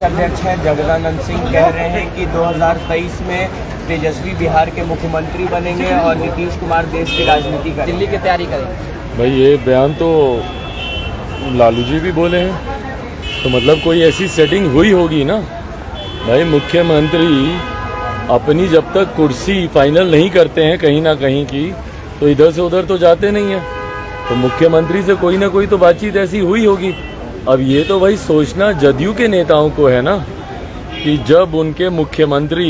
अध्यक्ष हैं जगदानंद सिंह कह रहे हैं कि 2023 में तेजस्वी बिहार के मुख्यमंत्री बनेंगे और नीतीश कुमार देश की राजनीति करेंगे, दिल्ली की तैयारी करेंगे। भाई ये बयान तो लालू जी भी बोले हैं, तो मतलब कोई ऐसी सेटिंग हुई होगी ना। भाई मुख्यमंत्री अपनी जब तक कुर्सी फाइनल नहीं करते हैं कहीं ना कहीं की, तो इधर से उधर तो जाते नहीं हैं। तो मुख्यमंत्री से कोई ना कोई तो बातचीत ऐसी हुई होगी। अब ये तो भाई सोचना जदयू के नेताओं को है ना कि जब उनके मुख्यमंत्री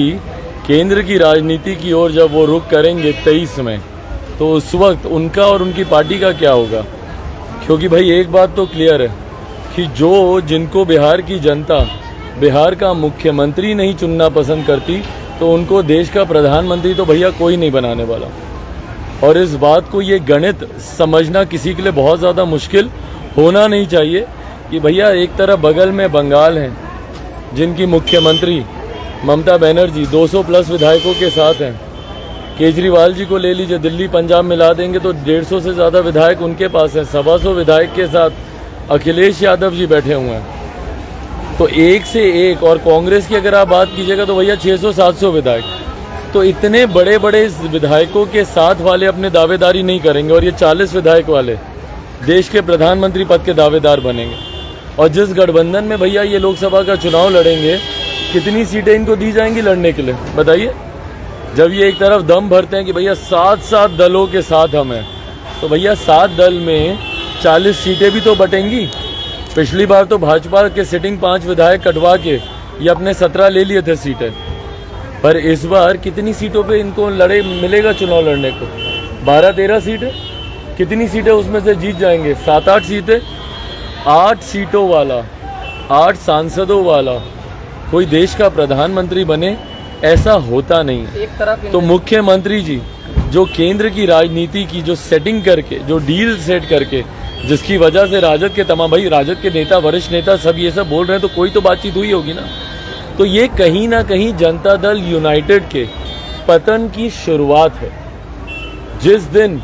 केंद्र की राजनीति की ओर जब वो रुख करेंगे 23 में, तो उस वक्त उनका और उनकी पार्टी का क्या होगा। क्योंकि भाई एक बात तो क्लियर है कि जिनको बिहार की जनता बिहार का मुख्यमंत्री नहीं चुनना पसंद करती, तो उनको देश का प्रधानमंत्री तो भैया कोई नहीं बनाने वाला। और इस बात को ये गणित समझना किसी के लिए बहुत ज़्यादा मुश्किल होना नहीं चाहिए कि भैया एक तरफ बगल में बंगाल हैं जिनकी मुख्यमंत्री ममता बनर्जी 200 प्लस विधायकों के साथ हैं। केजरीवाल जी को ले लीजिए, दिल्ली पंजाब मिला देंगे तो 150 से ज़्यादा विधायक उनके पास हैं। 125 विधायक के साथ अखिलेश यादव जी बैठे हुए हैं। तो एक से एक, और कांग्रेस की अगर आप बात कीजिएगा तो भैया 600-700 विधायक। तो इतने बड़े बड़े विधायकों के साथ वाले अपने दावेदारी नहीं करेंगे और ये 40 विधायक वाले देश के प्रधानमंत्री पद के दावेदार बनेंगे। और जिस गठबंधन में भैया ये लोकसभा का चुनाव लड़ेंगे, कितनी सीटें इनको दी जाएंगी लड़ने के लिए बताइए। जब ये एक तरफ दम भरते हैं कि भैया 7 दलों के साथ हम हैं, तो भैया 7 दल में 40 सीटें भी तो बटेंगी। पिछली बार तो भाजपा के सिटिंग 5 विधायक कटवा के ये अपने 17 ले लिए थे सीटें, पर इस बार कितनी सीटों पे इनको मिलेगा चुनाव लड़ने को? 12-13 सीटें। कितनी सीटें उसमें से जीत जाएंगे? 7-8 सीटें। 8 सीटों वाला, 8 सांसदों वाला कोई देश का प्रधानमंत्री बने, ऐसा होता नहीं। एक तरफ तो मुख्यमंत्री जी जो केंद्र की राजनीति की जो सेटिंग करके, जो डील सेट करके, जिसकी वजह से राजद के तमाम भाई राजद के नेता, वरिष्ठ नेता सब ये सब बोल रहे हैं, तो कोई तो बातचीत हुई होगी ना। तो ये कहीं ना कहीं जनता दल यूनाइटेड के पतन की शुरुआत है। जिस दिन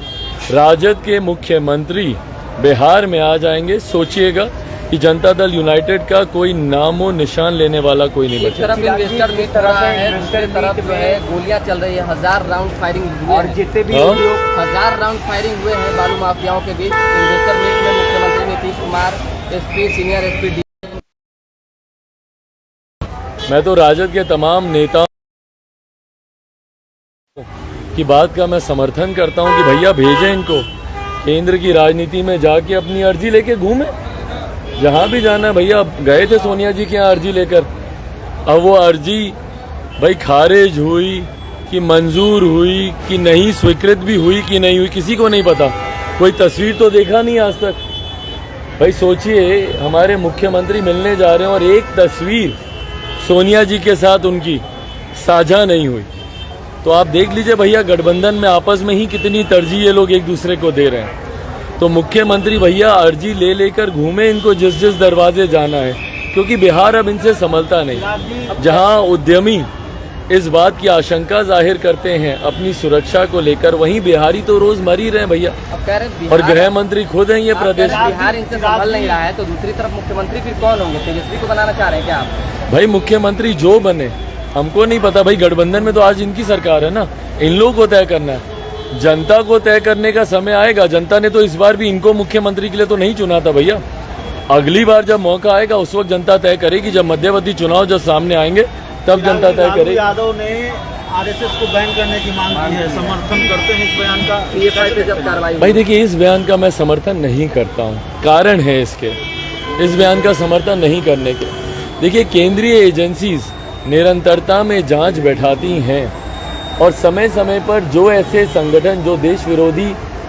राजद के मुख्यमंत्री बिहार में आ जाएंगे, सोचिएगा कि जनता दल यूनाइटेड का कोई नामो निशान लेने वाला कोई नहीं बचा। तरफ इन्वेस्टर मीट हो रहा है, दूसरी तरफ जो है गोलियां चल रही है, 1000 राउंड फायरिंग हुई और जितने भी 1000 राउंड फायरिंग हुए हैं बालू माफियाओं के बीच। इन्वेस्टर मीट में मुख्यमंत्री Nitish Kumar, SP, senior SP. मैं तो राजद के तमाम नेताओं की बात का मैं समर्थन करता हूं कि भैया भेजें इनको केंद्र की राजनीति में, जाके अपनी अर्जी लेके घूमे जहां भी जाना है। भैया गए थे सोनिया जी के यहाँ अर्जी लेकर, अब वो अर्जी भाई खारिज हुई कि मंजूर हुई कि नहीं, स्वीकृत भी हुई कि नहीं हुई, किसी को नहीं पता। कोई तस्वीर तो देखा नहीं आज तक। भाई सोचिए, हमारे मुख्यमंत्री मिलने जा रहे हैं और एक तस्वीर सोनिया जी के साथ उनकी साझा नहीं हुई। तो आप देख लीजिए भैया गठबंधन में आपस में ही कितनी तरजीह ये लोग एक दूसरे को दे रहे हैं। तो मुख्यमंत्री भैया अर्जी ले लेकर घूमे इनको जिस जिस दरवाजे जाना है, क्योंकि बिहार अब इनसे संभलता नहीं। जहां उद्यमी इस बात की आशंका जाहिर करते हैं अपनी सुरक्षा को लेकर, वहीं बिहारी तो रोज मर ही रहे हैं भैया। और गृह मंत्री खुद हैं ये प्रदेश। बिहार इनसे संभल नहीं रहा है, तो दूसरी तरफ मुख्यमंत्री फिर कौन होंगे? तेजस्वी को बनाना चाह रहे हैं क्या आप? भाई मुख्यमंत्री जो बने हमको नहीं पता। भाई गठबंधन में तो आज इनकी सरकार है ना, इन लोगों को तय करना है। जनता को तय करने का समय आएगा। जनता ने तो इस बार भी इनको मुख्यमंत्री के लिए तो नहीं चुना था भैया। अगली बार जब मौका आएगा उस वक्त जनता तय करेगी। जब मध्यवर्ती चुनाव जब सामने आएंगे तब जनता तय करेगी। यादव ने आरएसएस को बैन करने की मांग की है, समर्थन करते हैं इस बयान का? पीएफआई पे जब कार्रवाई। भाई देखिए, इस बयान का मैं समर्थन नहीं करता हूँ। कारण है इसके, इस बयान का समर्थन नहीं करने के। देखिए, केंद्रीय एजेंसीज निरंतरता में जांच बैठाती हैं और समय समय पर जो ऐसे संगठन जो देश विरोधी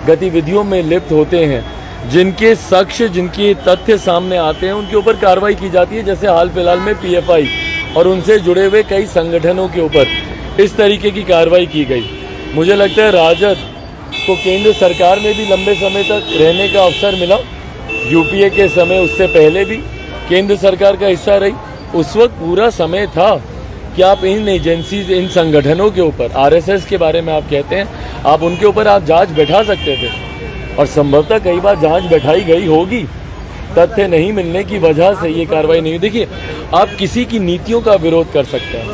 गतिविधियों में लिप्त होते हैं, जिनके साक्ष्य, जिनके तथ्य सामने आते हैं, उनके ऊपर कार्रवाई की जाती है। जैसे हाल फिलहाल में पीएफआई और उनसे जुड़े हुए कई संगठनों के ऊपर इस तरीके की कार्रवाई की गई। मुझे लगता है राजद को केंद्र सरकार में भी लंबे समय तक रहने का अवसर मिला। यूपीए के समय, उससे पहले भी केंद्र सरकार का हिस्सा रही। उस वक्त पूरा समय था कि आप इन एजेंसीज, इन संगठनों के ऊपर, आरएसएस के बारे में आप कहते हैं, आप उनके ऊपर आप जांच बैठा सकते थे और संभवतः कई बार जांच बैठाई गई होगी। तथ्य नहीं मिलने की वजह से ये कार्रवाई नहीं हुई। देखिए, आप किसी की नीतियों का विरोध कर सकते हैं,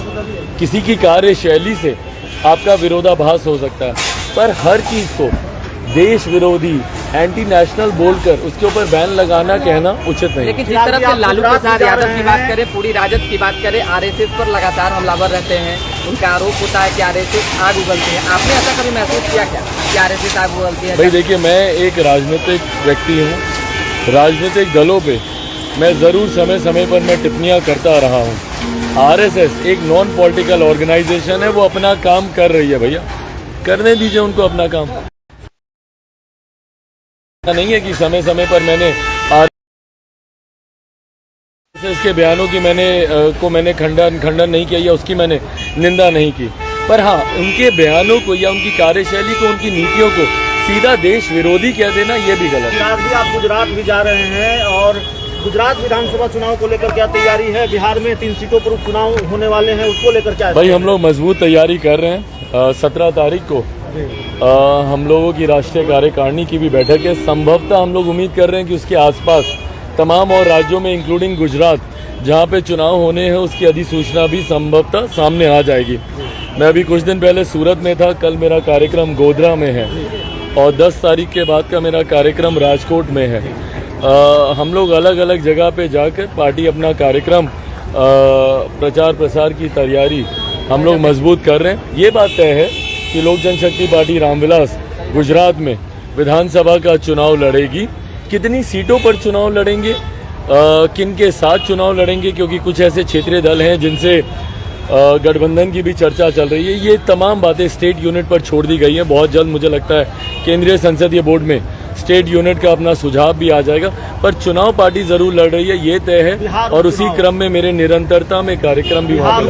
किसी की कार्यशैली से आपका विरोधाभास हो सकता है, पर हर चीज़ को देश विरोधी, एंटी नेशनल बोलकर उसके ऊपर बैन लगाना कहना उचित नहीं। लेकिन जिस तरह से लालू प्रसाद यादव की बात करें, पूरी राजद की बात करें, आरएसएस पर लगातार हमलावर रहते हैं, उनका आरोप होता है कि आरएसएस आग उगलती है। आपने ऐसा कभी महसूस किया क्या कि आरएसएस आग उगलती है? भाई देखिए, मैं एक राजनीतिक व्यक्ति हूँ, राजनीतिक दलों पे मैं ज़रूर समय समय पर मैं टिप्पणियाँ करता रहा हूँ। आरएसएस एक नॉन पॉलिटिकल ऑर्गेनाइजेशन है, वो अपना काम कर रही है, भैया करने दीजिए उनको अपना काम। नहीं है कि समय समय पर मैंने आरएसएस के बयानों की मैंने खंडन नहीं किया या उसकी मैंने निंदा नहीं की, पर हाँ, उनके बयानों को या उनकी कार्यशैली को, उनकी नीतियों को सीधा देश विरोधी कह देना ये भी गलत है। आज भी आप गुजरात भी जा रहे हैं और गुजरात विधानसभा चुनाव को लेकर क्या तैयारी है? बिहार में 3 सीटों पर उपचुनाव होने वाले हैं, उसको लेकर क्या? भाई हम लोग मजबूत तैयारी कर रहे हैं। 17 तारीख को हम लोगों की राष्ट्रीय कार्यकारिणी की भी बैठक है। संभवतः हम लोग उम्मीद कर रहे हैं कि उसके आसपास तमाम और राज्यों में इंक्लूडिंग गुजरात जहां पे चुनाव होने हैं उसकी अधिसूचना भी संभवतः सामने आ जाएगी। मैं अभी कुछ दिन पहले सूरत में था, कल मेरा कार्यक्रम गोधरा में है और 10 तारीख के बाद का मेरा कार्यक्रम राजकोट में है। हम लोग अलग अलग जगह पे जाकर पार्टी अपना कार्यक्रम प्रचार प्रसार की तैयारी हम लोग मजबूत कर रहे हैं। ये बात तय है कि लोक जनशक्ति पार्टी रामविलास गुजरात में विधानसभा का चुनाव लड़ेगी। कितनी सीटों पर चुनाव लड़ेंगे, किन के साथ चुनाव लड़ेंगे, क्योंकि कुछ ऐसे क्षेत्रीय दल हैं जिनसे गठबंधन की भी चर्चा चल रही है, ये तमाम बातें स्टेट यूनिट पर छोड़ दी गई हैं। बहुत जल्द मुझे लगता है केंद्रीय संसदीय बोर्ड में स्टेट यूनिट का अपना सुझाव भी आ जाएगा, पर चुनाव पार्टी जरूर लड़ रही है, ये तय है। और उसी क्रम में मेरे निरंतरता में कार्यक्रम भी वहाँ पर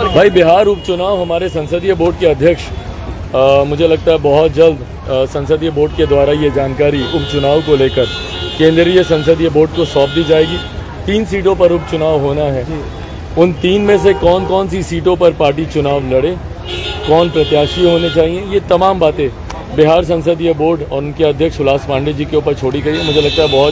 भाई बिहार उपचुनाव हमारे संसदीय बोर्ड के अध्यक्ष मुझे लगता है बहुत जल्द संसदीय बोर्ड के द्वारा ये जानकारी उपचुनाव को लेकर केंद्रीय संसदीय बोर्ड को सौंप दी जाएगी। 3 सीटों पर उपचुनाव होना है, उन 3 में से कौन कौन सी सीटों पर पार्टी चुनाव लड़े, कौन प्रत्याशी होने चाहिए, ये तमाम बातें बिहार संसदीय बोर्ड और उनके अध्यक्ष उल्लास पांडे जी के ऊपर छोड़ी गई है। मुझे लगता है बहुत